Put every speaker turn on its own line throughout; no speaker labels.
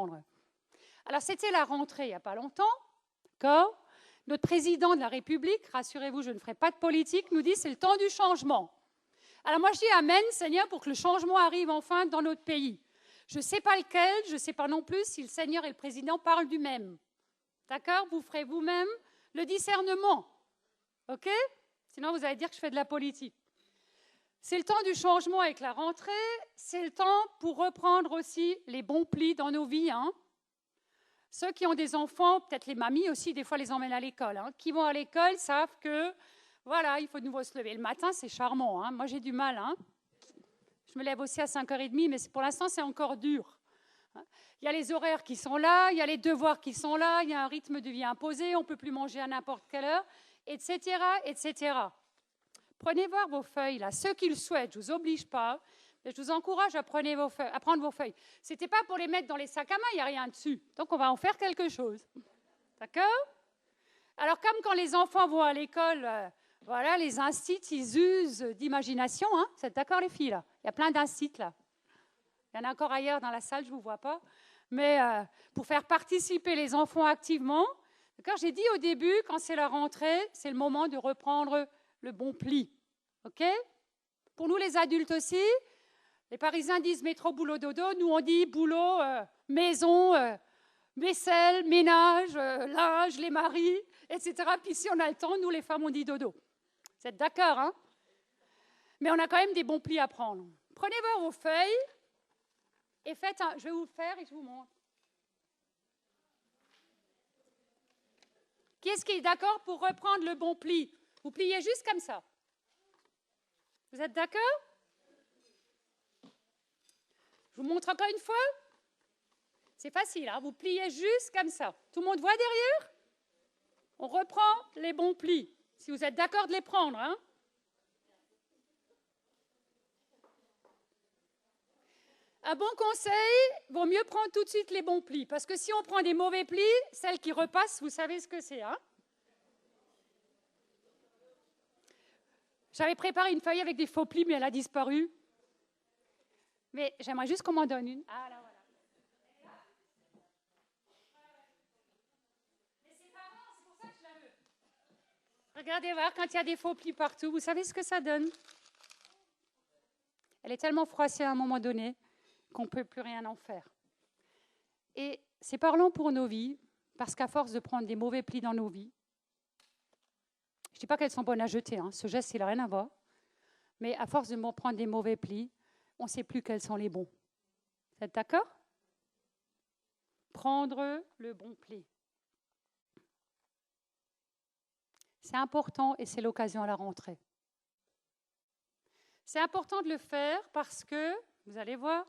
reprendre. Alors, c'était la rentrée il n'y a pas longtemps, d'accord ? Notre président de la République, rassurez-vous, je ne ferai pas de politique, nous dit c'est le temps du changement. Alors moi, je dis Amen, Seigneur, pour que le changement arrive enfin dans notre pays. Je ne sais pas lequel, je ne sais pas non plus si le Seigneur et le président parlent du même. D'accord ? Vous ferez vous-même le discernement. OK ? Sinon, vous allez dire que je fais de la politique. C'est le temps du changement avec la rentrée. C'est le temps pour reprendre aussi les bons plis dans nos vies. Hein. Ceux qui ont des enfants, peut-être les mamies aussi, des fois les emmènent à l'école. Hein, qui vont à l'école savent que, voilà, il faut de nouveau se lever. Le matin, c'est charmant. Hein. Moi, j'ai du mal. Hein. Je me lève aussi à 5h30, mais pour l'instant, c'est encore dur. Il y a les horaires qui sont là, il y a les devoirs qui sont là, il y a un rythme de vie imposé, on ne peut plus manger à n'importe quelle heure, etc., etc. Prenez voir vos feuilles, là. Ceux qui le souhaitent, je ne vous oblige pas, mais je vous encourage à prendre vos feuilles. Ce n'était pas pour les mettre dans les sacs à main, il n'y a rien dessus. Donc, on va en faire quelque chose. D'accord ? Alors, comme quand les enfants vont à l'école, voilà, les instituts, ils usent d'imagination. Hein. Vous êtes d'accord, les filles, là ? Il y a plein d'instituts, là. Il y en a encore ailleurs dans la salle, je ne vous vois pas. Mais pour faire participer les enfants activement, j'ai dit au début, quand c'est la rentrée, c'est le moment de reprendre le bon pli. OK ? Pour nous, les adultes aussi, les Parisiens disent métro, boulot, dodo. Nous, on dit boulot, maison, vaisselle, ménage, linge, les maris, etc. Puis si on a le temps, nous, les femmes, on dit dodo. Vous êtes d'accord, hein ? Mais on a quand même des bons plis à prendre. Prenez vos feuilles. Et faites je vais vous le faire et je vous montre. Qui est-ce qui est d'accord pour reprendre le bon pli ? Vous pliez juste comme ça. Vous êtes d'accord ? Je vous montre encore une fois. C'est facile, hein ? Vous pliez juste comme ça. Tout le monde voit derrière ? On reprend les bons plis. Si vous êtes d'accord de les prendre, hein ? Un bon conseil, vaut mieux prendre tout de suite les bons plis. Parce que si on prend des mauvais plis, celles qui repassent, vous savez ce que c'est. Hein ? J'avais préparé une feuille avec des faux plis, mais elle a disparu. Mais j'aimerais juste qu'on m'en donne une. Ah, là, voilà. Mais c'est pas bon, c'est pour ça que je la veux. Regardez voir, quand il y a des faux plis partout, vous savez ce que ça donne ? Elle est tellement froissée à un moment donné qu'on ne peut plus rien en faire. Et c'est parlant pour nos vies, parce qu'à force de prendre des mauvais plis dans nos vies, je ne dis pas qu'elles sont bonnes à jeter, hein, ce geste, il n'a rien à voir, mais à force de prendre des mauvais plis, on ne sait plus quels sont les bons. Vous êtes d'accord ? Prendre le bon pli. C'est important et c'est l'occasion à la rentrée. C'est important de le faire parce que, vous allez voir,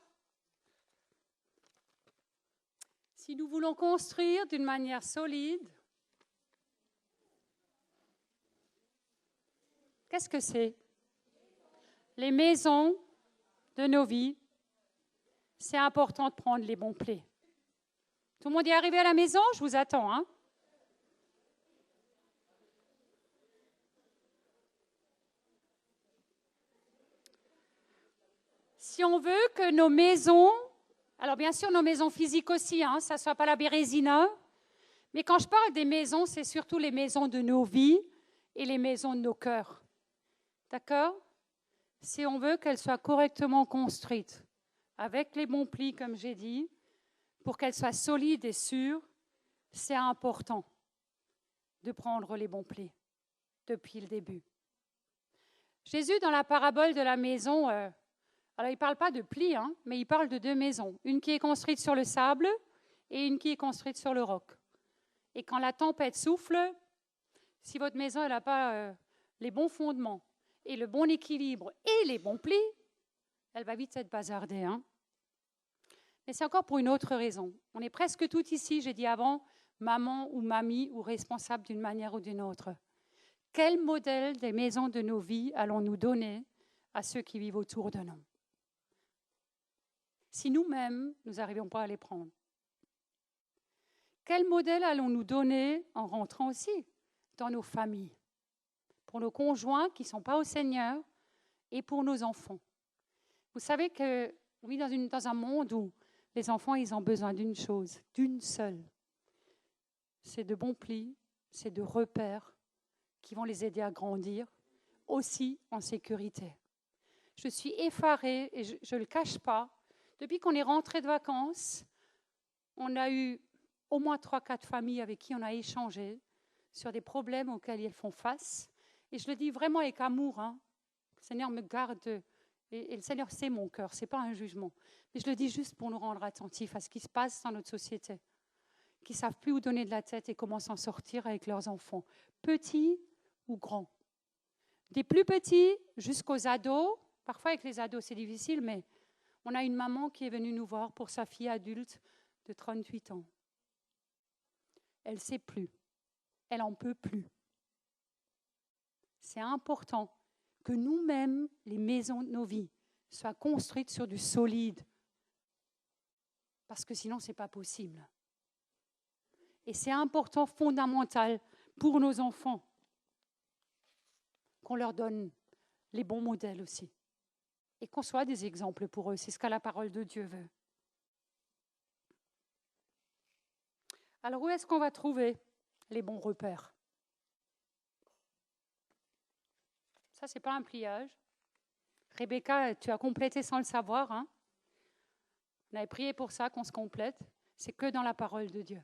si nous voulons construire d'une manière solide, qu'est-ce que c'est ? Les maisons de nos vies, c'est important de prendre les bons plis. Tout le monde est arrivé à la maison ? Je vous attends. Hein ? Si on veut que nos maisons, alors bien sûr nos maisons physiques aussi, hein, ça ne soit pas la Bérésina, mais quand je parle des maisons, c'est surtout les maisons de nos vies et les maisons de nos cœurs. D'accord ? Si on veut qu'elles soient correctement construites, avec les bons plis, comme j'ai dit, pour qu'elles soient solides et sûres, c'est important de prendre les bons plis depuis le début. Jésus, dans la parabole de la maison, alors il ne parle pas de plis, hein, mais il parle de deux maisons. Une qui est construite sur le sable et une qui est construite sur le roc. Et quand la tempête souffle, si votre maison n'a pas les bons fondements et le bon équilibre et les bons plis, elle va vite être bazardée. Hein. Mais c'est encore pour une autre raison. On est presque toutes ici, j'ai dit avant, maman ou mamie ou responsable d'une manière ou d'une autre. Quel modèle des maisons de nos vies allons-nous donner à ceux qui vivent autour de nous ? Si nous-mêmes, nous n'arrivions pas à les prendre. Quel modèle allons-nous donner en rentrant aussi dans nos familles, pour nos conjoints qui ne sont pas au Seigneur et pour nos enfants ? Vous savez que, oui, dans un monde où Les enfants, ils ont besoin d'une chose, d'une seule. C'est de bons plis, c'est de repères qui vont les aider à grandir, aussi en sécurité. Je suis effarée, et je ne le cache pas, depuis qu'on est rentré de vacances, on a eu au moins 3-4 familles avec qui on a échangé sur des problèmes auxquels elles font face. Et je le dis vraiment avec amour. Le Seigneur me garde, et le Seigneur sait mon cœur, ce n'est pas un jugement. Mais je le dis juste pour nous rendre attentifs à ce qui se passe dans notre société, qui ne savent plus où donner de la tête et comment s'en sortir avec leurs enfants, petits ou grands. Des plus petits jusqu'aux ados. Parfois avec les ados c'est difficile, mais on a une maman qui est venue nous voir pour sa fille adulte de 38 ans. Elle ne sait plus. Elle n'en peut plus. C'est important que nous-mêmes, les maisons de nos vies, soient construites sur du solide. Parce que sinon, ce n'est pas possible. Et c'est important, fondamental pour nos enfants, qu'on leur donne les bons modèles aussi. Et qu'on soit des exemples pour eux. C'est ce que la parole de Dieu veut. Alors, où est-ce qu'on va trouver les bons repères? Ça, ce n'est pas un pliage. Rebecca, tu as complété sans le savoir. On avait prié pour ça, qu'on se complète. C'est que dans la parole de Dieu.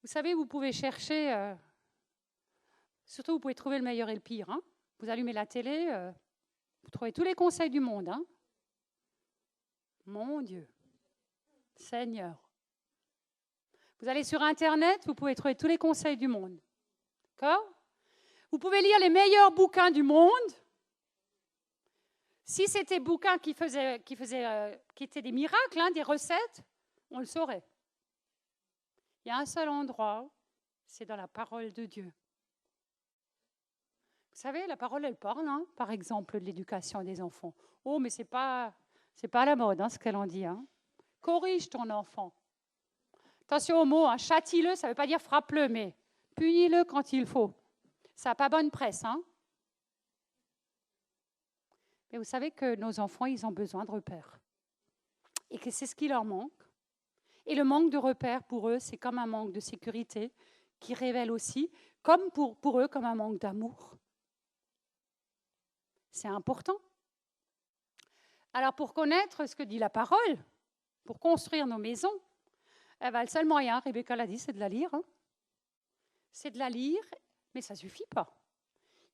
Vous savez, vous pouvez chercher, surtout vous pouvez trouver le meilleur et le pire. Vous allumez la télé, vous trouvez tous les conseils du monde. Mon Dieu, Seigneur. Vous allez sur Internet, vous pouvez trouver tous les conseils du monde. D'accord ? Vous pouvez lire les meilleurs bouquins du monde. Si c'était bouquins qui étaient des miracles, des recettes, on le saurait. Il y a un seul endroit, c'est dans la parole de Dieu. Vous savez, la parole, elle parle, par exemple, de l'éducation des enfants. Oh, mais c'est pas à la mode, ce qu'elle en dit. Corrige ton enfant. Attention aux mots, châtie-le, ça ne veut pas dire frappe-le, mais punis-le quand il faut. Ça n'a pas bonne presse. Mais vous savez que nos enfants, ils ont besoin de repères. Et que c'est ce qui leur manque. Et le manque de repères, pour eux, c'est comme un manque de sécurité qui révèle aussi, comme pour eux, comme un manque d'amour. C'est important. Alors, pour connaître ce que dit la parole, pour construire nos maisons, le seul moyen, Rebecca l'a dit, c'est de la lire. C'est de la lire, mais ça ne suffit pas.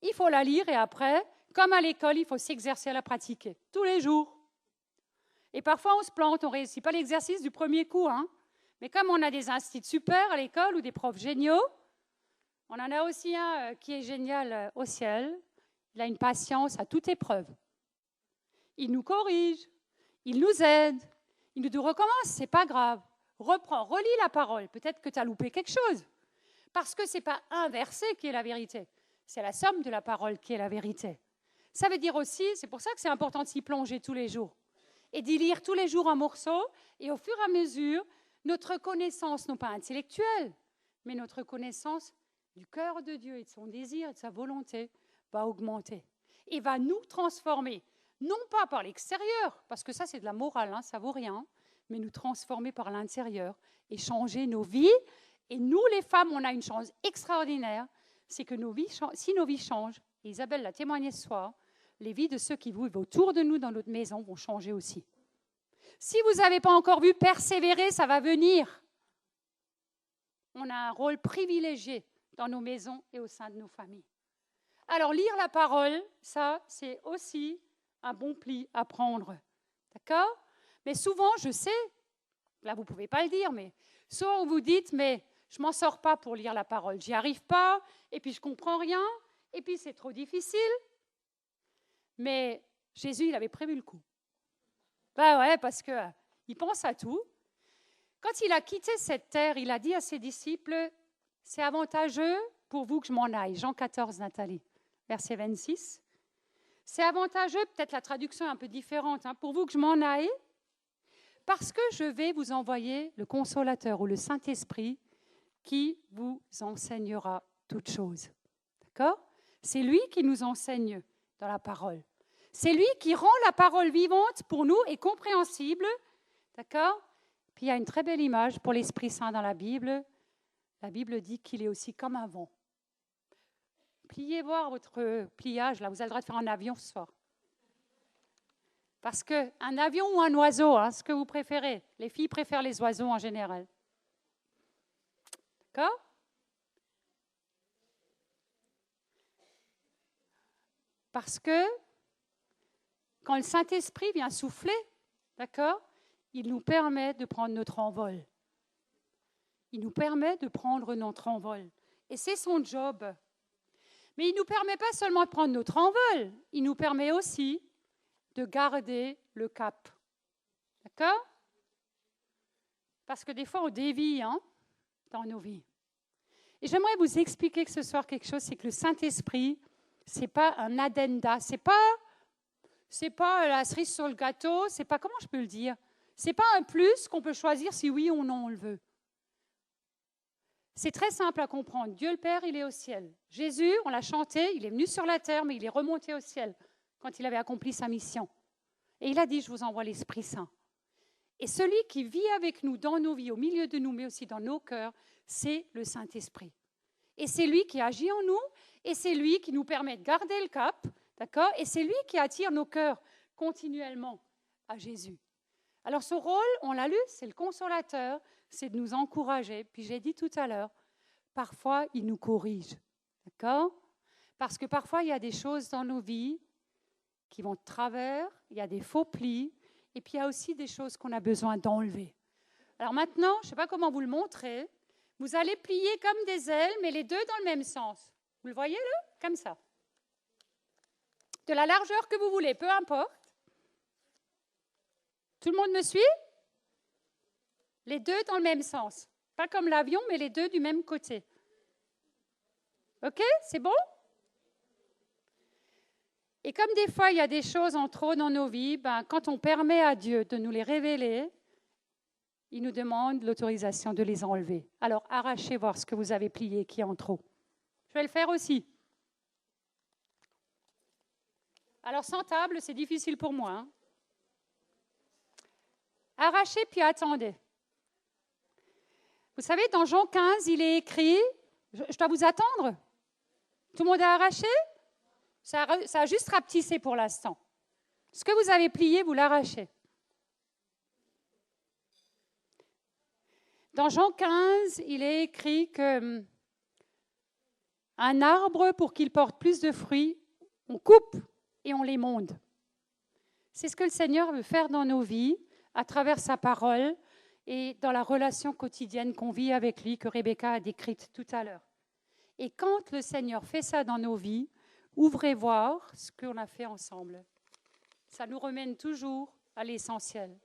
Il faut la lire et après, comme à l'école, il faut s'exercer à la pratiquer, tous les jours. Et parfois, on se plante, on ne réussit pas l'exercice du premier coup. Mais comme on a des instituts super à l'école ou des profs géniaux, on en a aussi un qui est génial au ciel. Il a une patience à toute épreuve. Il nous corrige, il nous aide, il nous dit recommence, c'est pas grave. Reprends, relis la parole, peut-être que tu as loupé quelque chose. Parce que ce n'est pas un verset qui est la vérité, c'est la somme de la parole qui est la vérité. Ça veut dire aussi, c'est pour ça que c'est important de s'y plonger tous les jours et d'y lire tous les jours un morceau, et au fur et à mesure, notre connaissance, non pas intellectuelle, mais notre connaissance du cœur de Dieu et de son désir et de sa volonté va augmenter et va nous transformer, non pas par l'extérieur, parce que ça c'est de la morale, ça vaut rien, mais nous transformer par l'intérieur et changer nos vies. Et nous, les femmes, on a une chance extraordinaire, c'est que si nos vies changent, et Isabelle l'a témoigné ce soir, les vies de ceux qui vivent autour de nous dans notre maison vont changer aussi. Si vous n'avez pas encore vu persévérer, ça va venir. On a un rôle privilégié dans nos maisons et au sein de nos familles. Alors, lire la parole, ça, c'est aussi un bon pli à prendre. D'accord ? Mais souvent, je sais, là, vous ne pouvez pas le dire, mais souvent, vous dites, mais je ne m'en sors pas pour lire la parole. J'y arrive pas, et puis je ne comprends rien, et puis c'est trop difficile. Mais Jésus, il avait prévu le coup. Ouais, parce qu'il pense à tout. Quand il a quitté cette terre, il a dit à ses disciples, c'est avantageux pour vous que je m'en aille. Jean 14, Nathalie, verset 26. C'est avantageux, peut-être la traduction est un peu différente, pour vous que je m'en aille, parce que je vais vous envoyer le Consolateur ou le Saint-Esprit qui vous enseignera toutes choses. D'accord ? C'est lui qui nous enseigne dans la parole. C'est lui qui rend la parole vivante pour nous et compréhensible, D'accord? Puis il y a une très belle image pour l'Esprit Saint dans la Bible. La Bible dit qu'il est aussi comme un vent. Pliez voir votre pliage, là, vous avez le droit de faire un avion ce soir. Parce qu'un avion ou un oiseau, ce que vous préférez. Les filles préfèrent les oiseaux en général. D'accord? Parce que quand le Saint-Esprit vient souffler, d'accord, il nous permet de prendre notre envol. Il nous permet de prendre notre envol. Et c'est son job. Mais il ne nous permet pas seulement de prendre notre envol, il nous permet aussi de garder le cap. D'accord? Parce que des fois, on dévie dans nos vies. Et j'aimerais vous expliquer que ce soir quelque chose, c'est que le Saint-Esprit, ce n'est pas un addenda, c'est pas la cerise sur le gâteau, c'est pas, comment je peux le dire, c'est pas un plus qu'on peut choisir si oui ou non on le veut. C'est très simple à comprendre. Dieu le Père, il est au ciel. Jésus, on l'a chanté, il est venu sur la terre, mais il est remonté au ciel quand il avait accompli sa mission. Et il a dit, je vous envoie l'Esprit Saint. Et celui qui vit avec nous dans nos vies, au milieu de nous, mais aussi dans nos cœurs, c'est le Saint-Esprit. Et c'est lui qui agit en nous, et c'est lui qui nous permet de garder le cap, d'accord? Et c'est lui qui attire nos cœurs continuellement à Jésus. Alors ce rôle, on l'a lu, c'est le consolateur, c'est de nous encourager. Puis j'ai dit tout à l'heure, parfois il nous corrige, d'accord? Parce que parfois il y a des choses dans nos vies qui vont de travers, il y a des faux plis, et puis il y a aussi des choses qu'on a besoin d'enlever. Alors maintenant, je ne sais pas comment vous le montrer, vous allez plier comme des ailes, mais les deux dans le même sens. Vous le voyez là? Comme ça. De la largeur que vous voulez, peu importe. Tout le monde me suit? Les deux dans le même sens. Pas comme l'avion, mais les deux du même côté. OK? C'est bon? Et comme des fois, il y a des choses en trop dans nos vies, quand on permet à Dieu de nous les révéler, il nous demande l'autorisation de les enlever. Alors, arrachez voir ce que vous avez plié qui est en trop. Je vais le faire aussi. Alors, sans table, c'est difficile pour moi. Arrachez puis attendez. Vous savez, dans Jean 15, il est écrit, je dois vous attendre? Tout le monde a arraché? Ça a juste rapetissé pour l'instant. Ce que vous avez plié, vous l'arrachez. Dans Jean 15, il est écrit que un arbre, pour qu'il porte plus de fruits, on coupe et on l'émonde. C'est ce que le Seigneur veut faire dans nos vies, à travers sa parole et dans la relation quotidienne qu'on vit avec lui, que Rebecca a décrite tout à l'heure. Et quand le Seigneur fait ça dans nos vies, ouvrez voir ce qu'on a fait ensemble. Ça nous remène toujours à l'essentiel.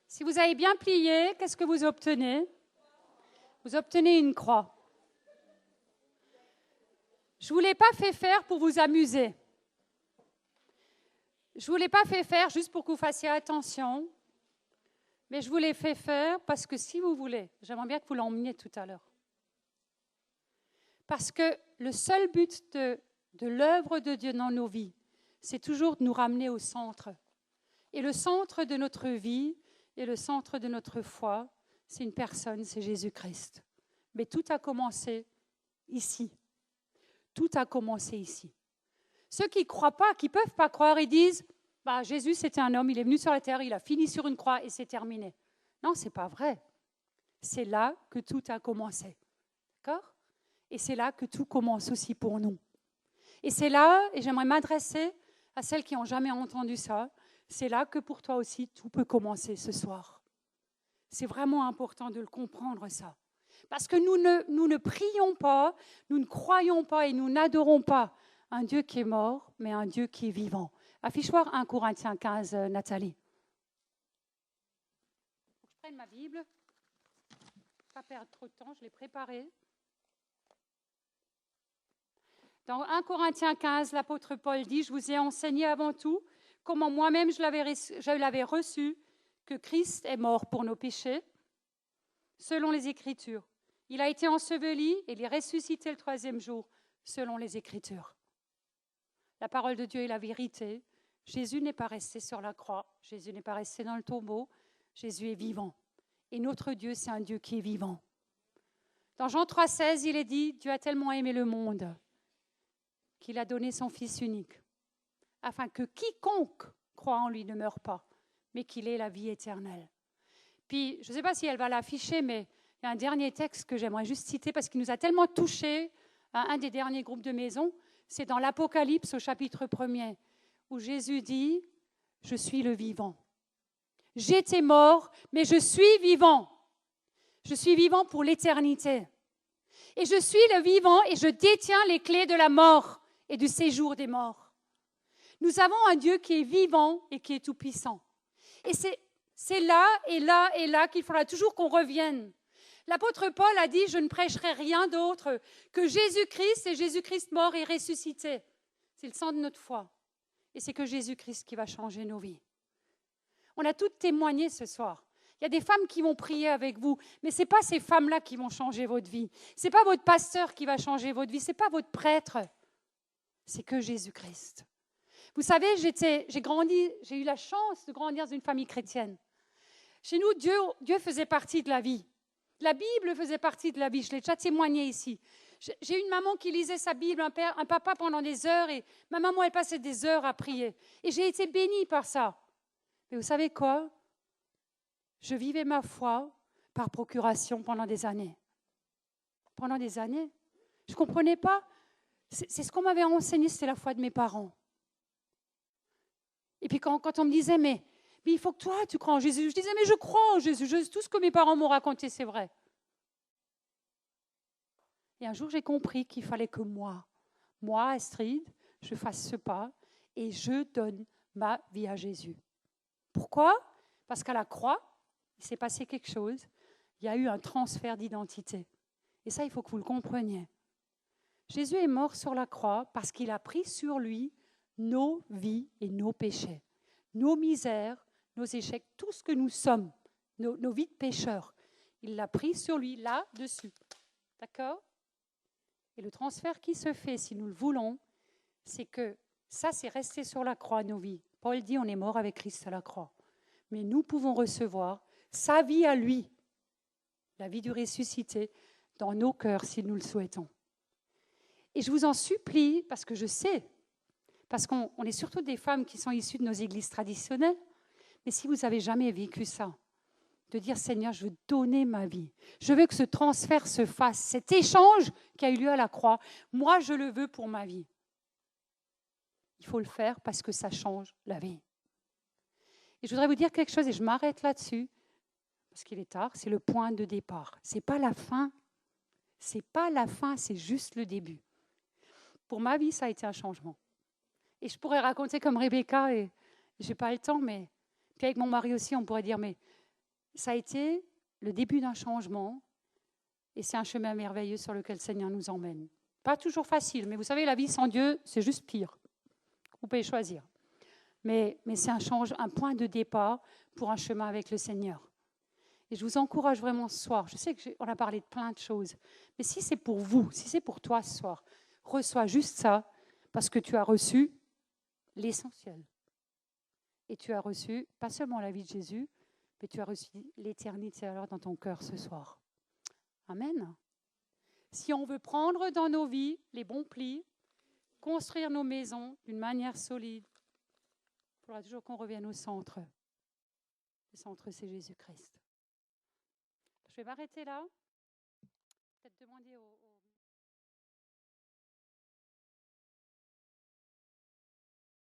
Si vous avez bien plié, qu'est-ce que vous obtenez? Vous obtenez une croix. Je ne vous l'ai pas fait faire pour vous amuser. Je ne vous l'ai pas fait faire juste pour que vous fassiez attention, mais je vous l'ai fait faire parce que si vous voulez, j'aimerais bien que vous l'emmeniez tout à l'heure. Parce que le seul but de l'œuvre de Dieu dans nos vies, c'est toujours de nous ramener au centre. Et le centre de notre vie et le centre de notre foi, c'est une personne, c'est Jésus-Christ. Mais tout a commencé ici. Tout a commencé ici. Ceux qui ne croient pas, qui ne peuvent pas croire, ils disent Jésus, c'était un homme, il est venu sur la terre, il a fini sur une croix et c'est terminé. Non, ce n'est pas vrai. C'est là que tout a commencé. D'accord? Et c'est là que tout commence aussi pour nous. Et c'est là, et j'aimerais m'adresser à celles qui n'ont jamais entendu ça, c'est là que pour toi aussi, tout peut commencer ce soir. C'est vraiment important de le comprendre, ça. Parce que nous ne prions pas, nous ne croyons pas et nous n'adorons pas un Dieu qui est mort, mais un Dieu qui est vivant. Affiche-moi 1 Corinthiens 15, Nathalie. Je prenne ma Bible. Pas perdre trop de temps, je l'ai préparée. Dans 1 Corinthiens 15, l'apôtre Paul dit « Je vous ai enseigné avant tout comment moi-même je l'avais reçu, que Christ est mort pour nos péchés, selon les Écritures, Il a été enseveli et il est ressuscité le 3e jour, selon les Écritures. La parole de Dieu est la vérité. Jésus n'est pas resté sur la croix. Jésus n'est pas resté dans le tombeau. Jésus est vivant. Et notre Dieu, c'est un Dieu qui est vivant. Dans Jean 3,16, il est dit, Dieu a tellement aimé le monde qu'il a donné son Fils unique, afin que quiconque croit en lui ne meure pas, mais qu'il ait la vie éternelle. Puis, je ne sais pas si elle va l'afficher, mais il y a un dernier texte que j'aimerais juste citer parce qu'il nous a tellement touchés, un des derniers groupes de maison, c'est dans l'Apocalypse au chapitre 1er, où Jésus dit, « Je suis le vivant. J'étais mort, mais je suis vivant. Je suis vivant pour l'éternité. Et je suis le vivant et je détiens les clés de la mort et du séjour des morts. » Nous avons un Dieu qui est vivant et qui est tout-puissant. Et c'est là et là et là qu'il faudra toujours qu'on revienne. L'apôtre Paul a dit, je ne prêcherai rien d'autre que Jésus-Christ et Jésus-Christ mort et ressuscité. C'est le sang de notre foi. Et c'est que Jésus-Christ qui va changer nos vies. On a toutes témoigné ce soir. Il y a des femmes qui vont prier avec vous, mais ce n'est pas ces femmes-là qui vont changer votre vie. Ce n'est pas votre pasteur qui va changer votre vie, ce n'est pas votre prêtre. C'est que Jésus-Christ. Vous savez, j'ai eu la chance de grandir dans une famille chrétienne. Chez nous, Dieu faisait partie de la vie. La Bible faisait partie de la vie. Je l'ai déjà témoigné ici. J'ai une maman qui lisait sa Bible, un papa pendant des heures, et ma maman, elle passait des heures à prier. Et j'ai été bénie par ça. Mais vous savez quoi? Je vivais ma foi par procuration pendant des années. Pendant des années. Je ne comprenais pas. C'est ce qu'on m'avait enseigné, c'était la foi de mes parents. Et puis quand on me disait, mais il faut que toi, tu crois en Jésus. Je disais, mais je crois en Jésus. Tout ce que mes parents m'ont raconté, c'est vrai. Et un jour, j'ai compris qu'il fallait que moi, Astrid, je fasse ce pas et je donne ma vie à Jésus. Pourquoi? Parce qu'à la croix, il s'est passé quelque chose. Il y a eu un transfert d'identité. Et ça, il faut que vous le compreniez. Jésus est mort sur la croix parce qu'il a pris sur lui nos vies et nos péchés, nos misères, nos échecs, tout ce que nous sommes, nos vies de pécheurs. Il l'a pris sur lui, là-dessus. D'accord? Et le transfert qui se fait, si nous le voulons, c'est que ça, c'est resté sur la croix, nos vies. Paul dit, on est mort avec Christ à la croix. Mais nous pouvons recevoir sa vie à lui, la vie du ressuscité, dans nos cœurs, si nous le souhaitons. Et je vous en supplie, parce que je sais, parce qu'on est surtout des femmes qui sont issues de nos églises traditionnelles, mais si vous n'avez jamais vécu ça, de dire, Seigneur, je veux donner ma vie. Je veux que ce transfert se fasse, cet échange qui a eu lieu à la croix, moi, je le veux pour ma vie. Il faut le faire parce que ça change la vie. Et je voudrais vous dire quelque chose, et je m'arrête là-dessus, parce qu'il est tard, c'est le point de départ. Ce n'est pas la fin, c'est juste le début. Pour ma vie, ça a été un changement. Et je pourrais raconter comme Rebecca, et je n'ai pas le temps, mais puis avec mon mari aussi, on pourrait dire, mais ça a été le début d'un changement, et c'est un chemin merveilleux sur lequel le Seigneur nous emmène. Pas toujours facile, mais vous savez, la vie sans Dieu, c'est juste pire. Vous pouvez choisir. Mais c'est un point de départ pour un chemin avec le Seigneur. Et je vous encourage vraiment ce soir. Je sais qu'on a parlé de plein de choses, mais si c'est pour vous, si c'est pour toi ce soir, reçois juste ça, parce que tu as reçu l'essentiel. Et tu as reçu, pas seulement la vie de Jésus, mais tu as reçu l'éternité alors dans ton cœur ce soir. Amen. Si on veut prendre dans nos vies les bons plis, construire nos maisons d'une manière solide, il faudra toujours qu'on revienne au centre. Le centre, c'est Jésus-Christ. Je vais m'arrêter là. Peut-être demander aux